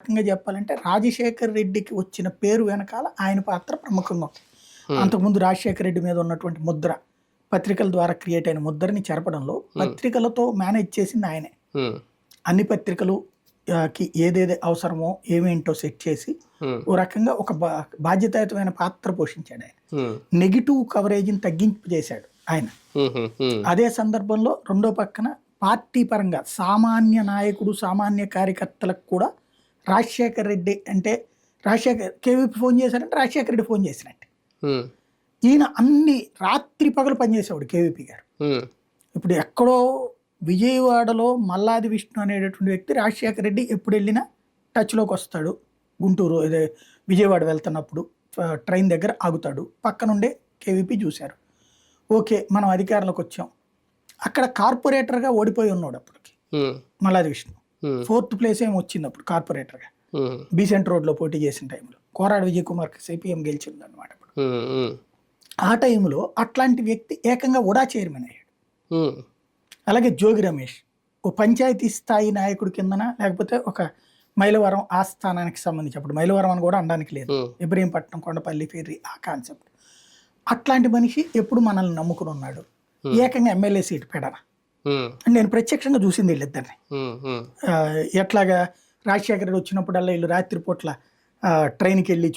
రకంగా చెప్పాలంటే రాజశేఖర్ రెడ్డికి వచ్చిన పేరు వెనకాల ఆయన పాత్ర ప్రముఖంగా ఉంది. హ్మ్. అంతకుముందు రాజశేఖర్ రెడ్డి మీద ఉన్నటువంటి ముద్ర, పత్రికల ద్వారా క్రియేట్ అయిన ముద్రని చెరపడంలో పత్రికలతో మేనేజ్ చేసింది ఆయనే. హ్మ్. అన్ని పత్రికలు కి ఏదేది అవసరమో ఏమేంటో సెట్ చేసి హ్మ్. ఓ రకంగా ఒక బాధ్యతాయుతమైన పాత్ర పోషించాడు ఆయన. హ్మ్. నెగిటివ్ కవరేజ్ని తగ్గించేశాడు ఆయన. హ్మ్. హ్మ్. అదే సందర్భంలో రెండో పక్కన పార్టీ పరంగా సామాన్య నాయకుడు, సామాన్య కార్యకర్తలకు కూడా రాజశేఖర్ రెడ్డి అంటే కేవీపీ ఫోన్ చేశారంటే రాజశేఖర్ రెడ్డి ఫోన్ చేసినట్టే. హ్మ్. ఈయన అన్ని రాత్రి పగలు పనిచేసేవాడు కేవీపీ గారు. హ్మ్. ఇప్పుడు ఎక్కడో విజయవాడలో మల్లాది విష్ణు అనేటటువంటి వ్యక్తి రాజశేఖర రెడ్డి ఎప్పుడు వెళ్ళినా టచ్లోకి వస్తాడు. గుంటూరు ఇదే విజయవాడ వెళ్తున్నప్పుడు ట్రైన్ దగ్గర ఆగుతాడు. పక్కనుండే కేవీపీ చూశారు. ఓకే, మనం అధికారంలోకి వచ్చాం. అక్కడ కార్పొరేటర్గా ఓడిపోయి ఉన్నాడు అప్పటికి హ్మ్. మల్లాది విష్ణు. హ్మ్. 4th ప్లేస్ ఏమి వచ్చింది అప్పుడు కార్పొరేటర్గా. హ్మ్. బీసెంట్ రోడ్లో పోటీ చేసిన టైంలో కోరాడు విజయ్ కుమార్ సిపిఎం గెలిచింది అనమాట. హ్మ్. హ్మ్. ఆ టైంలో అట్లాంటి వ్యక్తి ఏకంగా ఉడా చైర్మన్ అయ్యాడు. హ్మ్. అలాగే జోగి రమేష్ ఓ పంచాయతీ స్థాయి నాయకుడి కిందన, లేకపోతే ఒక మైలవరం ఆస్థానానికి సంబంధించి, అప్పుడు మైలవరం అని కూడా అనడానికి లేదు, హ్మ్. ఇబ్రహీంపట్నం, కొండపల్లి, ఫెర్రి ఆ కాన్సెప్ట్. అట్లాంటి మనిషి ఎప్పుడు మనల్ని నమ్ముకుని ఉన్నాడు. ఏకంగా ఎమ్మెల్యే సీట్ పెడన. హ్మ్. నేను ప్రత్యక్షంగా చూసింది వీళ్ళిద్దరిని. హ్మ్. హ్మ్. ఎట్లాగా రాజశేఖర రెడ్డి వచ్చినప్పుడల్లా వీళ్ళు రాత్రిపూట్ల ట్రైన్కి వెళ్ళి